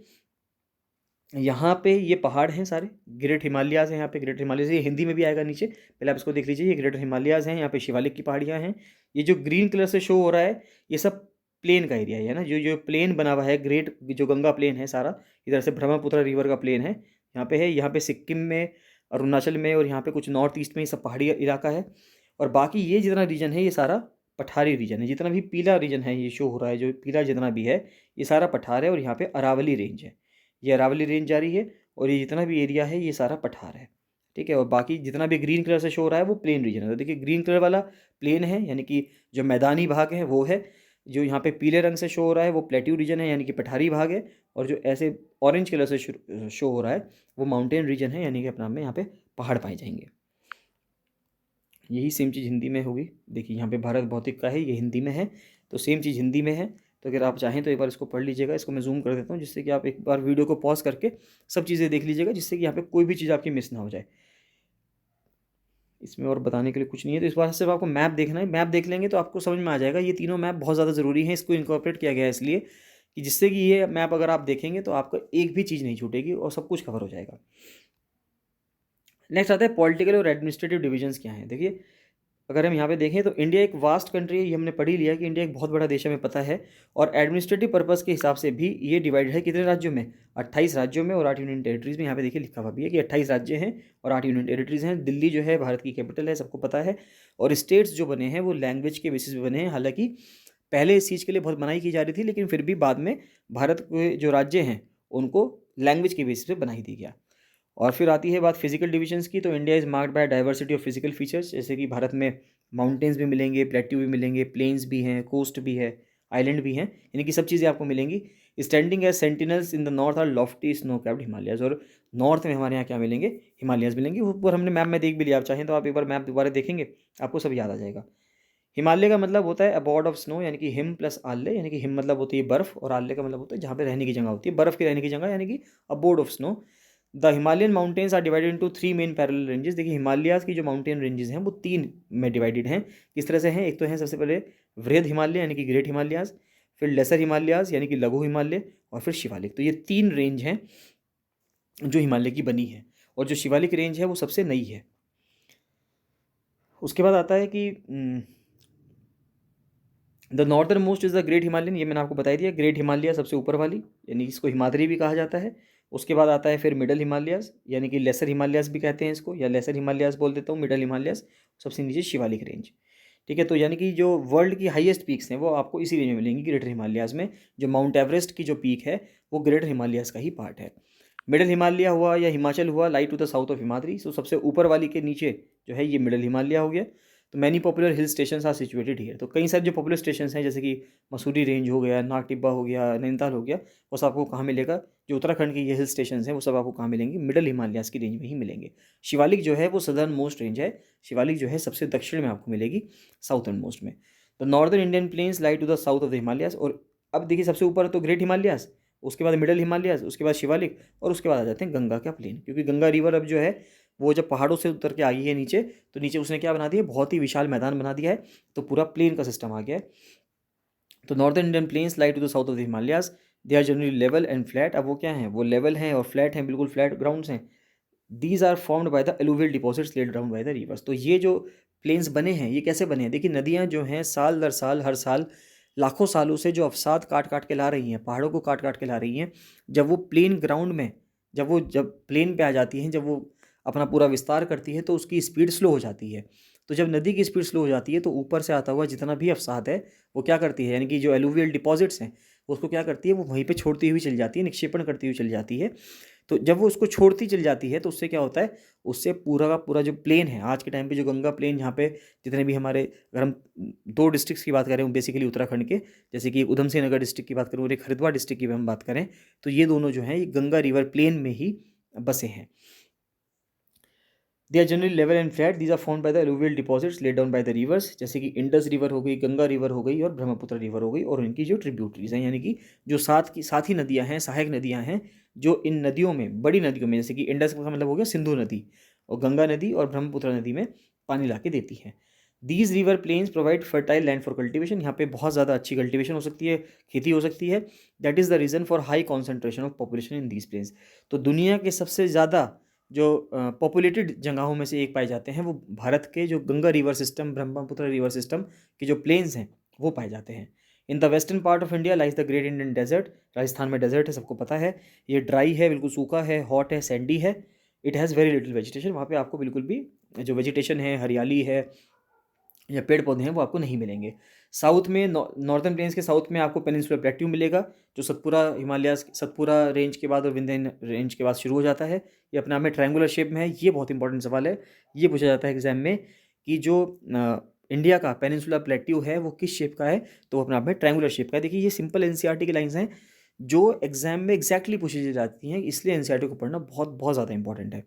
यहाँ पे ये पहाड़ हैं सारे, ग्रेट हिमालयाज़ हैं। यहाँ पे ग्रेट हिमालयाज़, ये हिंदी में भी आएगा नीचे, पहले आप इसको देख लीजिए। ये ग्रेट हिमालयाज़ हैं, यहाँ पे शिवालिक की पहाड़ियाँ हैं। ये जो ग्रीन कलर से शो हो रहा है, ये सब प्लेन का एरिया है ना, जो जो प्लेन बना हुआ है, ग्रेट जो गंगा प्लेन है सारा, इधर से ब्रह्मपुत्र रिवर का प्लेन है, यहाँ पे है। यहाँ पे सिक्किम में, अरुणाचल में, और यहाँ पे कुछ नॉर्थ ईस्ट में ये सब पहाड़ी इलाका है। और बाकी ये जितना रीजन है, ये सारा पठारी रीजन है। जितना भी पीला रीजन है ये शो हो रहा है, जो पीला जितना भी है, ये सारा पठार है। और यहाँ पे अरावली रेंज है, ये अरावली रेंज जा रही है। और ये जितना भी एरिया है, ये सारा पठार है, ठीक है। और बाकी जितना भी ग्रीन कलर से शो हो रहा है, वो प्लेन रीजन है। तो देखिए ग्रीन कलर वाला प्लेन है, यानी कि जो मैदानी भाग है वो है। जो यहाँ पे पीले रंग से शो हो रहा है, वो प्लेट्यू रीजन है, यानी कि पठारी भाग है। और जो ऐसे ऑरेंज कलर से शो हो रहा है, वो माउंटेन रीजन है, यानी कि अपना में यहाँ पे पहाड़ पाए जाएंगे। यही सेम चीज़ हिंदी में होगी। देखिए यहाँ पे भारत भौतिक का है, ये हिंदी में है, तो सेम चीज़ हिंदी में है। तो अगर आप चाहें तो एक बार इसको पढ़ लीजिएगा। इसको मैं जूम कर देता हूँ, जिससे कि आप एक बार वीडियो को पॉज करके सब चीज़ें देख लीजिएगा, जिससे कि यहाँ पे कोई भी चीज़ आपकी मिस ना हो जाए। इसमें और बताने के लिए कुछ नहीं है, तो इस बार सिर्फ आपको मैप देखना है। मैप देख लेंगे तो आपको समझ में आ जाएगा। ये तीनों मैप बहुत ज़्यादा ज़रूरी हैं, इसको इनकॉर्पोरेट किया गया है इसलिए कि जिससे कि ये मैप अगर आप देखेंगे तो आपको एक भी चीज़ नहीं छूटेगी और सब कुछ कवर हो जाएगा। नेक्स्ट आता है पॉलिटिकल और एडमिनिस्ट्रेटिव डिविजन्स क्या हैं। देखिए अगर हम यहाँ पे देखें तो इंडिया एक वास्ट कंट्री है, ये हमने पढ़ ही लिया कि इंडिया एक बहुत बड़ा देश हमें पता है। और एडमिनिस्ट्रेटिव पर्पस के हिसाब से भी ये डिवाइड है कितने राज्यों में, 28 राज्यों में और 8 यूनियन टेरिटरीज में। यहाँ पे देखिए लिखा हुआ भी है कि 28 राज्य हैं और 8 यूनियन टेरिटरीज हैं। दिल्ली जो है भारत की कैपिटल है, सबको पता है। और स्टेट्स जो बने हैं वो लैंग्वेज के बेसिस पे बने हैं। हालांकि पहले इस चीज़ के लिए बहुत मनाही की जा रही थी, लेकिन फिर भी बाद में भारत के जो राज्य हैं उनको लैंग्वेज के बेसिस पे बनाई दी गया। और फिर आती है बात फिजिकल डिविजन्स की, तो India is marked by diversity of physical features. जैसे कि भारत में माउंटेन्स भी मिलेंगे, प्लेट्यू भी मिलेंगे, प्लेन्स भी हैं, कोस्ट भी है, आइलैंड भी हैं, यानी कि सब चीज़ें आपको मिलेंगी। Standing as sentinels in the north are lofty snow capped Himalayas. और नॉर्थ में हमारे यहाँ क्या मिलेंगे, हिमालयाज मिलेंगे। ऊपर हमने मैप में देख भी लिया, आप चाहें तो आप एक बार मैप दोबारा देखेंगे, आपको सब याद आ जाएगा। हिमालय का मतलब होता है अबॉर्ड ऑफ स्नो, यानी कि हिम प्लस आल्य, यानी कि हिम मतलब होती है बर्फ़ और आल्य का मतलब होता है जहाँ पे रहने की जगह होती है, बर्फ़ की रहने की जगह, यानी कि abode of snow. The Himalayan mountains are divided into 3 main parallel ranges. देखिए हिमालयाज की जो माउंटेन रेंजेस हैं वो 3 में डिवाइडेड हैं। किस तरह से हैं, एक तो है सबसे पहले वृहद हिमालय यानी कि ग्रेट हिमालयाज, फिर लेसर हिमालयाज यानी कि लघु हिमालय, और फिर शिवालिक। तो ये 3 रेंज हैं जो हिमालय की बनी है, और जो शिवालिक रेंज है वो सबसे नई है। उसके बाद आता है कि the northern most is the great Himalayan, ये मैंने आपको बता दिया। ग्रेट हिमालय सबसे ऊपर वाली, यानी इसको हिमाद्री भी कहा जाता है। उसके बाद आता है फिर मिडल हिमालयाज, यानी कि लेसर हिमालयाज भी कहते हैं इसको, या लेसर हिमालयाज बोल देता हूँ, मिडल हिमालयाज। सबसे नीचे शिवालिक रेंज, ठीक है। तो यानी कि जो वर्ल्ड की हाईएस्ट पीक्स हैं वो आपको इसी रेंज में मिलेंगी, ग्रेटर हिमालयाज में। जो माउंट एवरेस्ट की जो पीक है वो ग्रेटर हिमालयाज का ही पार्ट है। मिडल हिमालय हुआ या हिमाचल हुआ, lie to the south of Himadri. So सबसे ऊपर वाली के नीचे जो है ये मिडल हिमालय हो गया। तो many popular hill station are situated here. तो कई सारे जो पॉपुलर स्टेशन हैं, जैसे कि मसूरी रेंज हो गया, नाग टिब्बा हो गया, नैनीताल हो गया, वो सब आपको कहाँ मिलेगा, जो उत्तराखंड के ये हिल स्टेशन हैं वो सब आपको कहाँ मिलेंगे, मिडल हिमालयाज की रेंज में ही मिलेंगे। शिवालिक जो है वो सदर्न मोस्ट रेंज है, शिवालिक जो है सबसे दक्षिण में आपको मिलेगी, साउथर्न मोस्ट में। The northern Indian plains lie to the south of the Himalayas. और अब देखिए सबसे ऊपर तो ग्रेट हिमालयाज, उसके बाद मिडल हिमालयाज, उसके बाद शिवालिक, और उसके बाद आ जाते हैं गंगा का प्लेन। क्योंकि गंगा रिवर अब जो है वो जब पहाड़ों से उतर के आई है नीचे, तो नीचे उसने क्या बना दिया, बहुत ही विशाल मैदान बना दिया है, तो पूरा प्लेन का सिस्टम आ गया है। तो northern Indian plains lie to the south of the Himalayas, they are generally level and flat. अब वो क्या हैं, वो लेवल हैं और फ्लैट हैं, बिल्कुल फ्लैट ग्राउंड्स हैं। These are formed by the alluvial deposits laid down by the rivers. तो ये जो प्लेन्स बने हैं ये कैसे बने हैं, देखिए नदियाँ जो हैं साल दर साल, हर साल लाखों सालों से जो अवसाद काट काट के ला रही हैं, पहाड़ों को काट काट के ला रही हैं, जब वो प्लेन ग्राउंड में, जब प्लेन पे आ जाती हैं, जब वो अपना पूरा विस्तार करती है, तो उसकी स्पीड स्लो हो जाती है। तो जब नदी की स्पीड स्लो हो जाती है तो ऊपर से आता हुआ जितना भी अवसाद है वो क्या करती है, यानी कि जो एलुवियल डिपॉजिट्स हैं उसको क्या करती है, वो वहीं पे छोड़ती हुई चली जाती है, निक्षेपण करती हुई चली जाती है। तो जब वो उसको छोड़ती चली जाती है तो उससे क्या होता है, उससे पूरा का पूरा जो प्लेन है आज के टाइम पे, जो गंगा प्लेन, यहाँ पे जितने भी हमारे, अगर हम 2 डिस्ट्रिक्ट्स की बात करें बेसिकली उत्तराखंड के, जैसे कि उधम सिंह नगर डिस्ट्रिक्ट की बात करूँ और एक हरिद्वार डिस्ट्रिक्ट की भी हम बात करें, तो ये दोनों जो हैं ये गंगा रिवर प्लेन में ही बसे हैं। They are generally level and flat, these are found by the alluvial deposits laid down by the rivers, जैसे कि इंडस रिवर हो गई, गंगा रिवर हो गई और ब्रह्मपुत्र रिवर हो गई, और उनकी जो ट्रिब्यूटरीज हैं, यानी कि जो साथी नदियां हैं, सहायक नदियां हैं, जो इन नदियों में, बड़ी नदियों में, जैसे कि इंडस का मतलब हो गया सिंधु नदी, और गंगा नदी और ब्रह्मपुत्र नदी में पानी ला के देती है। These river plains provide fertile land for cultivation, यहाँ पे बहुत ज़्यादा अच्छी कल्टिवेशन हो सकती है, खेती हो सकती है। That is the reason for high concentration of population in these plains. तो दुनिया के सबसे ज़्यादा जो पॉपुलेटेड जगहों में से एक पाए जाते हैं, वो भारत के जो Ganga river system, Brahmaputra river system के जो प्लेन्स हैं वो पाए जाते हैं। In the western part of India lies the great Indian desert, Rajasthan में डेजर्ट है, सबको पता है, ये ड्राई है, बिल्कुल सूखा है, हॉट है, सैंडी है। It has very little vegetation, वहाँ पे आपको बिल्कुल भी जो वेजिटेशन है, हरियाली है या पेड़ पौधे हैं, वो आपको नहीं मिलेंगे। साउथ में, नॉर्थर्न प्लेन्स के साउथ में आपको पेनिनसुलर प्लेट्यू मिलेगा, जो सतपुरा हिमालयाज, सतपुरा रेंज के बाद और विंध्य रेंज के बाद शुरू हो जाता है। ये अपने आप में ट्रायंगुलर शेप में है। ये बहुत इंपॉर्टेंट सवाल है, ये पूछा जाता है एग्जाम में कि जो इंडिया का पेनिनसुलर प्लेट्यू है वो किस शेप का है, तो वो अपने आप में ट्रायंगुलर शेप का है। देखिए ये सिंपल एनसीईआरटी की लाइन्स हैं जो एग्जाम में एग्जैक्टली पूछी जाती हैं, इसलिए एनसीईआरटी को पढ़ना बहुत बहुत ज़्यादा इंपॉर्टेंट है।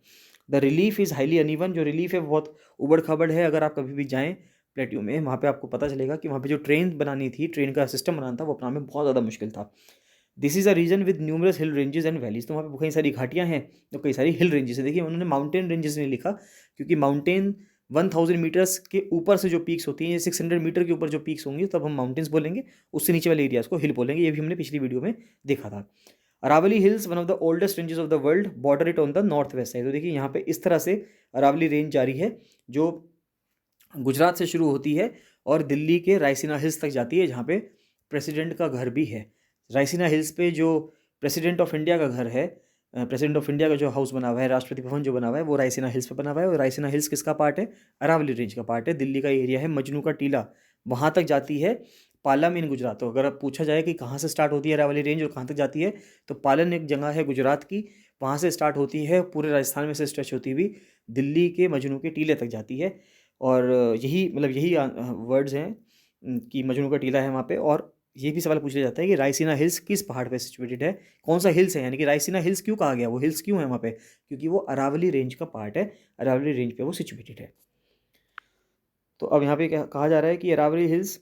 The relief is highly uneven, जो रिलीफ है बहुत उबड़ खाबड़ है। अगर आप कभी भी जाएँ प्लेट्यू में, वहाँ पे आपको पता चलेगा कि वहाँ पे जो ट्रेन बनानी थी, ट्रेन का सिस्टम बनाना था, वो अपना में बहुत ज़्यादा मुश्किल था। This is a region with numerous hill ranges and valleys, तो वहाँ पे कई सारी घाटियाँ हैं, तो कई सारी हिल रेंजेस हैं। देखिए उन्होंने माउंटेन रेंजेस नहीं लिखा, क्योंकि माउंटेन 1000 मीटर्स के ऊपर से जो पीक्स होती हैं, 600 मीटर के ऊपर जो पीक्स होंगी तब हम माउंटेन्स बोलेंगे, उससे नीचे वाले एरियाज़ को हिल बोलेंगे। ये भी हमने पिछली वीडियो में देखा था। Aravalli hills, one of the oldest ranges of the world, border it on the north west side. तो देखिए यहाँ पे इस तरह से अरावली रेंज जारी है, जो गुजरात से शुरू होती है और दिल्ली के रायसीना हिल्स तक जाती है, जहाँ पे प्रेसिडेंट का घर भी है। रायसीना हिल्स पे जो प्रेसिडेंट ऑफ इंडिया का घर है, प्रेसिडेंट ऑफ इंडिया का जो हाउस बना हुआ है, राष्ट्रपति भवन जो बना हुआ है, वो रायसीना हिल्स पे बना हुआ है। और रायसीना हिल्स किसका पार्ट है? अरावली रेंज का पार्ट है। दिल्ली का एरिया है, मजनू का टीला, वहाँ तक जाती है। पालम इन गुजरात, तो अगर अब पूछा जाए कि कहाँ से स्टार्ट होती है अरावली रेंज और कहाँ तक जाती है, तो पालन एक जगह है गुजरात की, वहाँ से स्टार्ट होती है, पूरे राजस्थान में से स्ट्रेच होती हुई दिल्ली के मजनू के टीले तक जाती है। और यही वर्ड्स हैं कि मजनू का टीला है वहाँ पे। और ये भी सवाल पूछा जाता है कि रायसीना हिल्स किस पहाड़ पे सिचुएटेड है, कौन सा हिल्स है, यानी कि रायसीना हिल्स क्यों कहा गया, वो हिल्स क्यों है वहाँ पे, क्योंकि वो अरावली रेंज का पार्ट है, अरावली रेंज पे वो सिचुएटेड है। तो अब यहाँ पे क्या कहा जा रहा है कि Aravalli hills,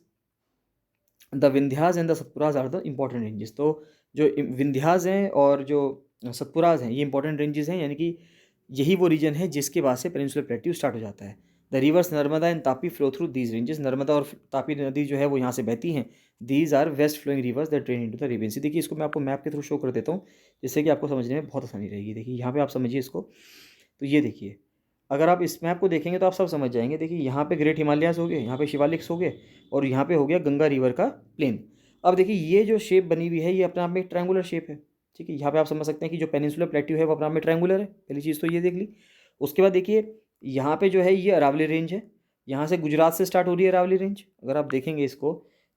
the Vindhyas and the Satpuras are the important ranges. तो जो विंध्याज हैं और जो सतपुराज हैं, ये इंपॉर्टेंट रेंजेस हैं, यानी कि यही वो रीजन है जिसके बाद से पेनिनसुलर प्लेट्यू स्टार्ट हो जाता है। The reverse Narmada and Tapi flow through these ranges, Narmada और तापी नदी जो है वो यहाँ से बहती हैं। These are west flowing rivers that drain into the Arabian Sea. देखिए इसको मैं आपको मैप के थ्रू शो कर देता हूँ, जिससे कि आपको समझने में बहुत आसानी रहेगी। देखिए यहाँ पे आप समझिए इसको, तो ये देखिए, अगर आप इस मैप को देखेंगे तो आप सब समझ जाएंगे। देखिए यहाँ पे ग्रेट हिमालयाज हो गए, यहाँ पे शिवालिक्स हो गए, और यहाँ पे हो गया गंगा रिवर का प्लेन। अब देखिए ये जो शेप बनी हुई है, ये अपने आप में एक ट्रायंगुलर शेप है, ठीक है। यहाँ पे आप समझ सकते हैं कि जो पेनिनसुलर प्लेट्यू है वो अपने आप में ट्रायंगुलर है, पहली चीज़ तो ये देख ली। उसके बाद देखिए यहाँ पे जो है ये अरावली रेंज है, यहाँ से गुजरात से स्टार्ट हो रही है अरावली रेंज। अगर आप देखेंगे इसको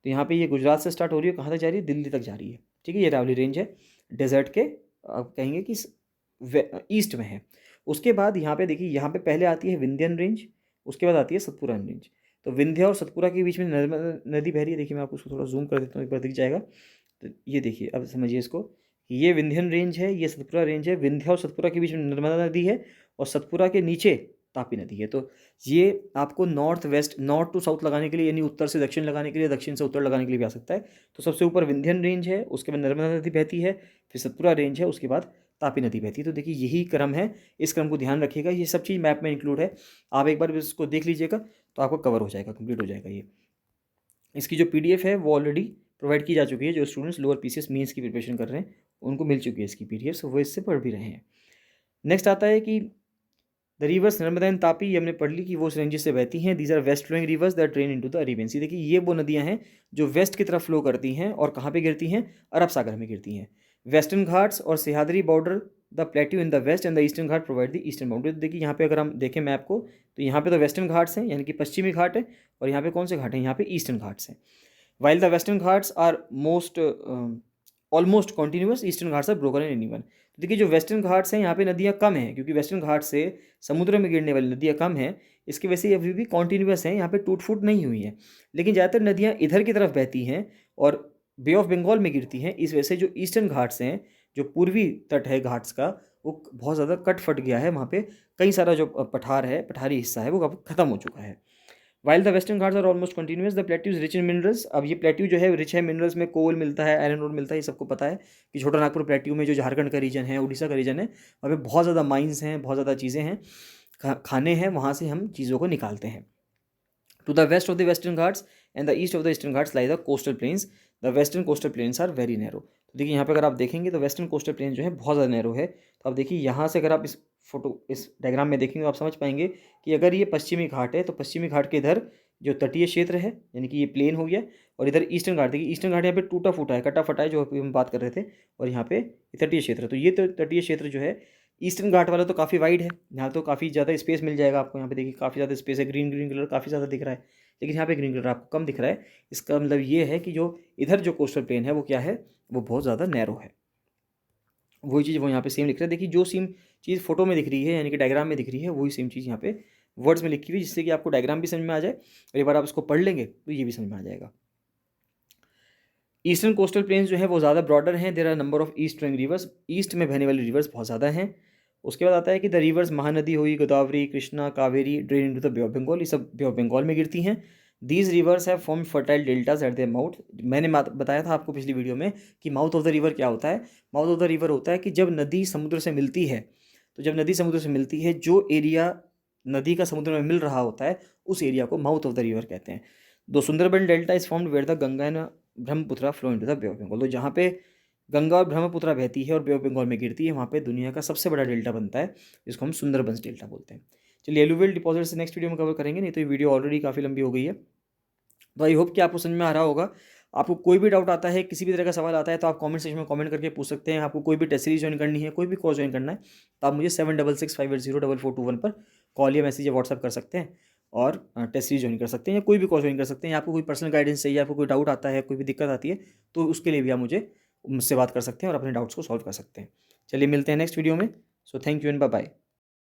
तो यहाँ पे ये गुजरात से स्टार्ट हो रही है, कहाँ तक जा रही है? दिल्ली तक जा रही है, ठीक है। ये अरावली रेंज है, डेजर्ट के आप कहेंगे कि ईस्ट में है। उसके बाद यहाँ पे देखिए, यहाँ पे पहले आती है विंध्यन रेंज, उसके बाद आती है सतपुरा रेंज। तो विंध्य और सतपुरा के बीच में नर्मदा नदी बह रही है। देखिए मैं आपको उसको थोड़ा जूम कर देता हूँ, एक बार दिख जाएगा। तो ये देखिए, अब समझिए इसको, ये विंध्यन रेंज है, ये सतपुरा रेंज है, विंध्य और सतपुरा के बीच में नर्मदा नदी है, और सतपुरा के नीचे तापी नदी है। तो ये आपको north west, north to south लगाने के लिए, यानी उत्तर से दक्षिण लगाने के लिए, दक्षिण से उत्तर लगाने के लिए भी आ सकता है। तो सबसे ऊपर विंध्यन रेंज है, उसके बाद नर्मदा नदी बहती है, फिर सतपुरा रेंज है, उसके बाद तापी नदी बहती है। तो देखिए यही क्रम है, इस क्रम को ध्यान रखिएगा। ये सब चीज़ मैप में इंक्लूड है, आप एक बार इसको देख लीजिएगा तो आपको कवर हो जाएगा, कंप्लीट हो जाएगा। ये इसकी जो पीडीएफ है वो ऑलरेडी प्रोवाइड की जा चुकी है, जो स्टूडेंट्स लोअर पीसीएस मेंस की प्रिपरेशन कर रहे हैं उनको मिल चुकी है इसकी पीडीएफ, सो वो इससे पढ़ भी रहे हैं। नेक्स्ट आता है कि the reverse Narmada and Tapi, ये हमने पढ़ ली कि वो उस रेंजेस से बहती हैं। These are west flowing rivers that drain into the Arabian Sea. देखिए ये वो नदियां हैं जो वेस्ट की तरफ फ्लो करती हैं, और कहाँ पे गिरती हैं? अरब सागर में गिरती हैं। वेस्टर्न घाट्स और Sahyadri border the plateau in the west and the eastern Ghat provide the eastern boundary. तो देखिए यहाँ पे अगर हम देखें मैप को, तो यहाँ पे तो वेस्टर्न घाट्स हैं, यानी कि पश्चिमी घाट है, और यहाँ पे कौन से घाट हैं? यहाँ पे ईस्टर्न घाट्स हैं। While the western Ghats are most almost continuous, eastern Ghats are broken in anyone. तो देखिए जो वेस्टर्न घाट्स हैं यहाँ पे नदियाँ कम हैं, क्योंकि वेस्टर्न घाट से समुद्र में गिरने वाली नदियाँ कम हैं, इसकी वजह से ये अभी भी कॉन्टिन्यूस हैं, यहाँ पे टूट फूट नहीं हुई हैं। लेकिन ज़्यादातर नदियाँ इधर की तरफ बहती हैं और बे ऑफ बंगाल में गिरती हैं। इस वजह से जो ईस्टर्न घाट्स हैं, जो पूर्वी तट है घाट्स का, वो बहुत ज़्यादा कट फट गया है। वहाँ पे कई सारा जो पठार है, पठारी हिस्सा है, वो अब खत्म हो चुका है। While the western Ghats are almost continuous, the plateaus rich in minerals. अब ये प्लेट्यू जो है रिच है मिनरल्स में, कोल मिलता है, आयरन ओर मिलता है, ये सबको पता है कि छोटा नागपुर प्लेट्यू में जो झारखंड का रीजन है, उड़ीसा का रीजन है, वहाँ पे बहुत ज़्यादा माइंस हैं, बहुत ज़्यादा चीज़ें हैं, खाने हैं, वहाँ से हम चीज़ों को निकालते हैं। To the west of the Western Ghats and the east of the Eastern Ghats lie the coastal plains. The Western coastal plains are very narrow. तो देखिए यहाँ पे अगर आप देखेंगे तो वेस्टर्न कोस्टल प्लेन जो है बहुत ज़्यादा नैरो है। तो आप देखिए यहाँ से अगर आप इस डायग्राम में देखेंगे तो आप समझ पाएंगे कि अगर ये पश्चिमी घाट है तो पश्चिमी घाट के इधर जो तटीय क्षेत्र है, यानी कि ये प्लेन हो गया, और इधर ईस्टर्न घाट, देखिए ईस्टर्न घाट यहाँ पे टूटा फूटा है, कटा फटा है, जो अभी हम बात कर रहे थे, और यहाँ पे तटीय क्षेत्र। तो ये तो तटीय क्षेत्र जो है ईस्टर्न घाट वाला तो काफ़ी वाइड है, यहाँ तो काफ़ी ज़्यादा स्पेस मिल जाएगा आपको। यहाँ पे देखिए काफ़ी ज़्यादा स्पेस है, ग्रीन ग्रीन कलर काफ़ी ज़्यादा दिख रहा है, लेकिन यहाँ पे ग्रीन कलर आपको कम दिख रहा है। इसका मतलब ये है कि जो इधर जो कोस्टल प्लेन है वो क्या है, वो बहुत ज़्यादा नैरो है। वही चीज़ वो यहाँ पे सेम लिख रहा है। देखिए जो सेम चीज़ फोटो में दिख रही है, यानी कि डायग्राम में दिख रही है, वही सेम चीज़ यहाँ पे वर्ड्स में लिखी हुई है, जिससे कि आपको डायग्राम भी समझ में आ जाए और एक बार आप इसको पढ़ लेंगे तो ये भी समझ में आ जाएगा। ईस्टर्न कोस्टल प्लेन्स जो है वो ज़्यादा ब्रॉडर हैं। There are number of east flowing rivers, east में बहने वाली रिवर्स बहुत ज़्यादा हैं। उसके बाद आता है कि द रिवर्स महानदी हुई, Godavari, Krishna, Kaveri drain into the bay of Bengal, ये सब बे ऑफ बंगाल में गिरती हैं। These rivers have form fertile deltas at their mouth. मैंने बताया था आपको पिछली वीडियो में कि माउथ ऑफ द रिवर क्या होता है। माउथ ऑफ द रिवर होता है कि जब नदी समुद्र से मिलती है, तो जब नदी समुद्र से मिलती है, जो एरिया नदी का समुद्र में मिल रहा होता है, उस एरिया को माउथ ऑफ द रिवर कहते हैं। दो Sundarban delta is formed where the Ganga and Brahmaputra flow into the bay of Bengal. तो जहाँ पे गंगा और ब्रह्मपुत्र बहती है और बे ऑफ बंगाल में गिरती है, वहाँ पे दुनिया का सबसे बड़ा डेल्टा बनता है, जिसको हम सुंदरबंस डेल्टा बोलते हैं। चलिए एलुवियल डिपॉजिट से नेक्स्ट वीडियो में कवर करेंगे, नहीं तो ये वीडियो ऑलरेडी काफ़ी लंबी हो गई है। तो आई होप कि आपको समझ में आ रहा होगा। आपको कोई भी डाउट आता है, किसी भी तरह का सवाल आता है, तो आप कमेंट सेक्शन में कमेंट करके पूछ सकते हैं। आपको कोई भी टेस्ट सीरीज ज्वाइन करनी है, कोई भी कोर्स ज्वाइन करना है, तो आप मुझे 7665804421 पर कॉल या मैसेज या व्हाट्सअप कर सकते हैं और टेस्ट सीरीज ज्वाइन कर सकते हैं, या कोई भी कोर्स ज्वाइन कर सकते हैं। आपको कोई पर्सनल गाइडेंस चाहिए, आपको कोई डाउट आता है, कोई भी दिक्कत आती है, तो उसके लिए भी आप मुझसे बात कर सकते हैं और अपने डाउट्स को सॉल्व कर सकते हैं। चलिए मिलते हैं नेक्स्ट वीडियो में। So thank you and bye bye.